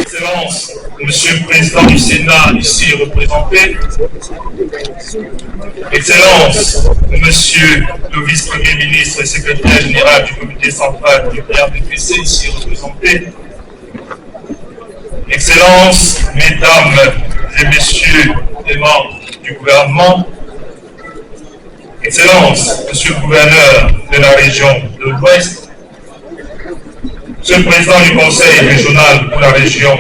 Excellence, Monsieur le Président du Sénat ici représenté, Excellence, Monsieur le Vice-Premier ministre et Secrétaire général du Comité central du PRDPC ici représenté, Excellence, Mesdames et Messieurs les membres du gouvernement, Excellence, Monsieur le Gouverneur de la région de l'Ouest, Monsieur le Président du Conseil régional pour la région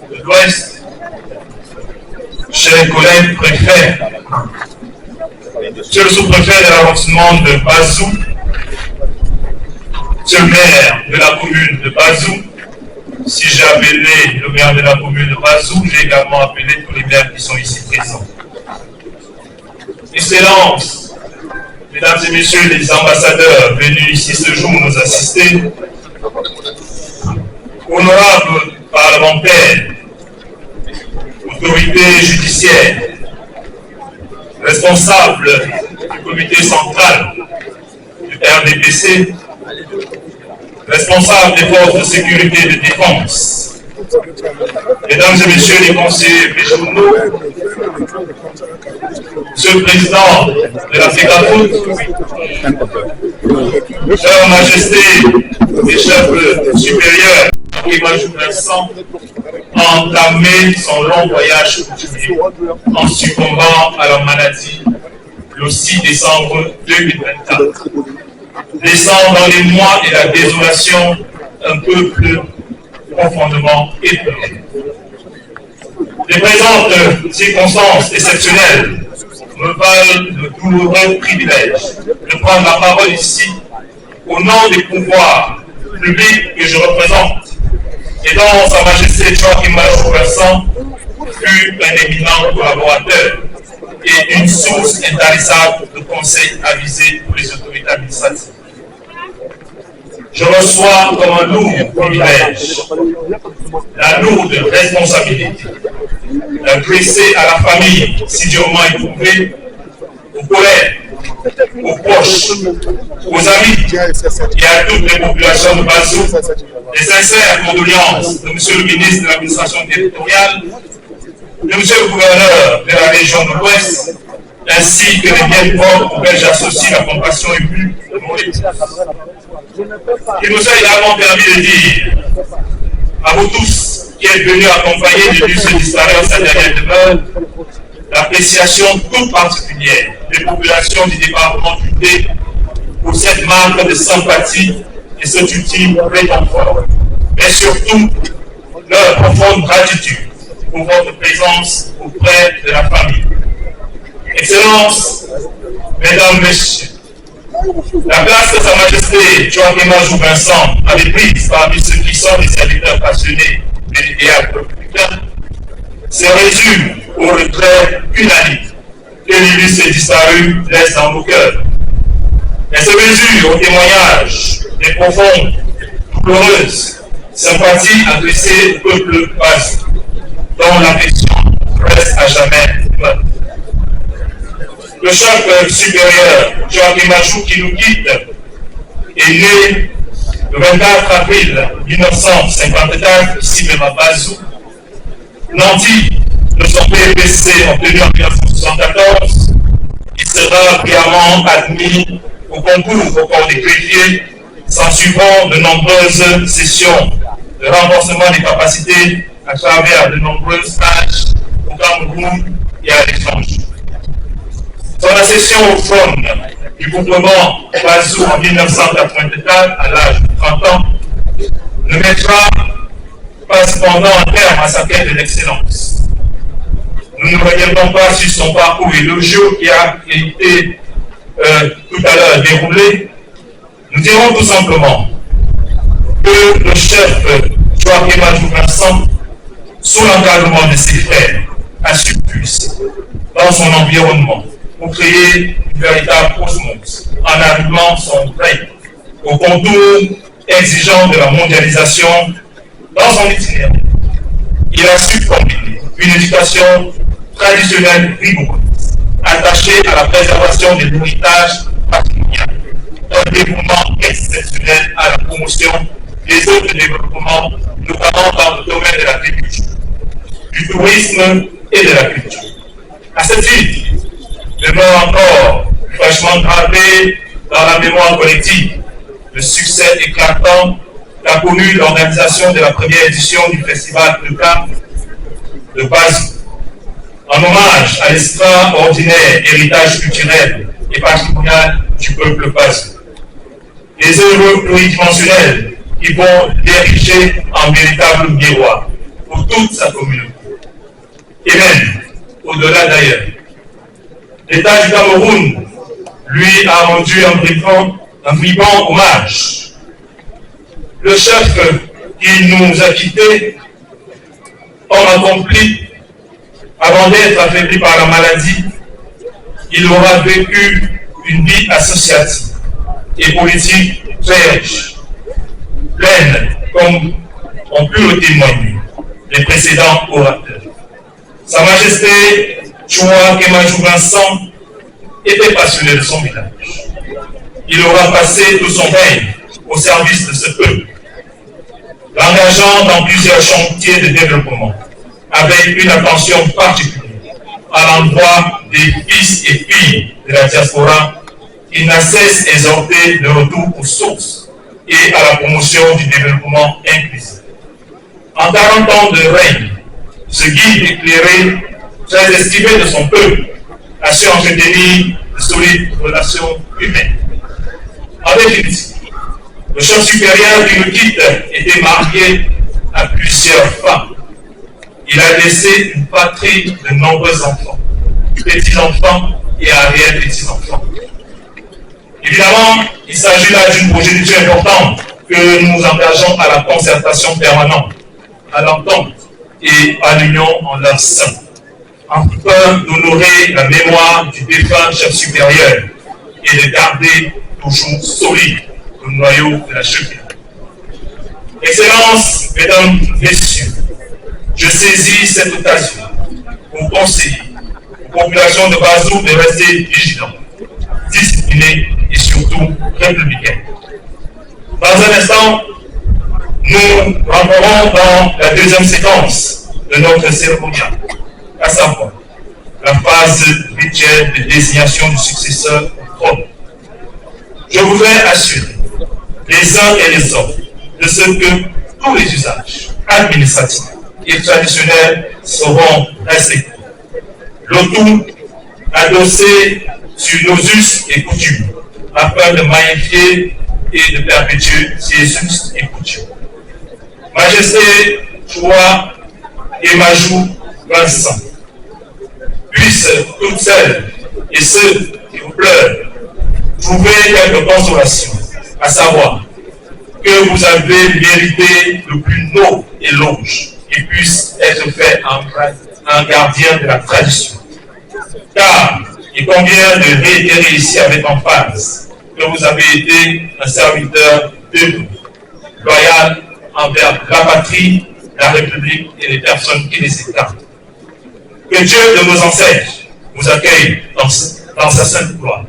de l'Ouest, chers collègues préfets, Monsieur le sous-préfet de l'arrondissement de Bazou, Monsieur le maire de la commune de Bazou, si j'ai appelé le maire de la commune de Bazou, j'ai également appelé tous les maires qui sont ici présents. Excellences, Mesdames et Messieurs les ambassadeurs venus ici ce jour nous assister, honorables parlementaires, autorités judiciaires, responsables du comité central du RDPC, responsables des forces de sécurité et de défense, Mesdames et Messieurs les conseillers régionaux, Monsieur le Président de la FECAFOOT, Chère Majesté et chef supérieur, Imajou Vincent, a entamé son long voyage coutumier en succombant à la maladie le 6 décembre 2024. Laissant dans les mois et la désolation un peuple profondément épeuré. Les présentes circonstances exceptionnelles me valent le douloureux privilège de prendre la parole ici au nom des pouvoirs publics que je représente et dont Sa Majesté Joachim Imajou Vincent fut un éminent collaborateur et une source intarissable de conseils avisés pour les autorités administratives. Je reçois comme un lourd privilège la lourde responsabilité d'adresser à la famille si durement éprouvée, aux collègues, aux proches, aux amis et à toutes les populations de Bazou les sincères condoléances de Monsieur le ministre de l'administration territoriale, de Monsieur le gouverneur de la région de l'Ouest, ainsi que les biens propres auxquels j'associe la compassion émue de mon épouse. Il nous a également permis de dire à vous tous qui êtes venus accompagner depuis ce disparu en sa dernière demeure l'appréciation toute particulière des populations du département du Dé pour cette marque de sympathie et cet ultime réconfort, mais surtout leur profonde gratitude pour votre présence auprès de la famille. Excellences, Mesdames, Messieurs, la place que Sa Majesté Joachim Imajou Vincent avait prise parmi ceux qui sont des serviteurs passionnés de l'idéal républicain se résume au retrait unanime que l'illustre disparu laisse dans nos cœurs. Elle se mesure au témoignage des profondes, douloureuses sympathies adressées au peuple basque, dont l'affection reste à jamais morte. Le chef supérieur Joachim Imajou qui nous quitte est né le 24 avril 1954, ici même à Bazou, nanti de son PPC obtenu en 1974. Il sera brillamment admis au concours au corps des greffiers, s'en suivant de nombreuses sessions de renforcement des capacités à travers de nombreux stages au Cameroun et à l'étranger. Son accession au trône du gouvernement Bazou en 1984, à l'âge de 30 ans, ne mettra pas cependant un terme à sa quête de l'excellence. Nous ne reviendrons pas sur son parcours élogieux qui a été tout à l'heure déroulé. Nous dirons tout simplement que le chef Joachim Imajou Vincent, sous l'encadrement de ses frères, a su plus dans son environnement pour créer une véritable osmose en arrivant son règne au contour exigeant de la mondialisation dans son itinéraire. Il a su combiner une éducation traditionnelle rigoureuse, attachée à la préservation de l'héritage patrimonial, un développement exceptionnel à la promotion des autres développements, notamment dans le domaine de l'agriculture, du tourisme et de la culture. À ce titre, demeure encore fraîchement gravé dans la mémoire collective le succès éclatant qu'a connu l'organisation de la première édition du Festival de Cannes de Bazou, en hommage à l'extraordinaire héritage culturel et patrimonial du peuple Bazou. Des œuvres pluridimensionnelles qui vont l'ériger en véritable miroir pour toute sa communauté. Et même, au-delà d'ailleurs, l'État du Cameroun, lui, a rendu un vivant hommage. Le chef qui nous a quittés, homme accompli, avant d'être affaibli par la maladie, il aura vécu une vie associative et politique très riche, pleine, comme ont pu le témoigner les précédents orateurs. Sa Majesté Choua Kemajou Vincent était passionné de son village. Il aura passé tout son règne au service de ce peuple, l'engageant dans plusieurs chantiers de développement, avec une attention particulière à l'endroit des fils et filles de la diaspora qui n'a cesse d'exhorter le retour aux sources et à la promotion du développement inclusif. En 40 ans de règne, ce guide éclairé, très estimé de son peuple, a su entretenir de solides relations humaines. En définitive, le chef supérieur qui nous quitte était marié à plusieurs femmes. Il a laissé une patrie de nombreux enfants, petits-enfants et arrière-petits-enfants. Évidemment, il s'agit là d'une progéniture importante que nous engageons à la concertation permanente, à l'entente et à l'union en leur sein, afin d'honorer la mémoire du défunt chef supérieur et de garder toujours solide le noyau de la chefferie. Excellences, mesdames, messieurs, je saisis cette occasion pour conseiller aux populations de Bazou de rester vigilantes, disciplinées et surtout républicaines. Dans un instant, nous rentrerons dans la deuxième séquence de notre cérémonial, à savoir la phase rituelle de désignation du successeur au trône. Je voudrais assurer les uns et les autres de ce que tous les usages administratifs et traditionnels seront respectés. Le tout adossé sur nos us et coutumes, afin de magnifier et de perpétuer ces us et coutumes. Majesté Choua Kemajou Vincent, puissent toutes celles et ceux qui vous pleurent trouver quelque consolation, à savoir que vous avez mérité le plus noble éloge qui puisse être fait en gardien de la tradition. Car il convient de réitérer ici avec emphase que vous avez été un serviteur de loyal envers la patrie, la République et les personnes qui les étendent. Que Dieu de nos ancêtres vous accueille dans sa sainte gloire.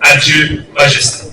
Adieu, Majesté.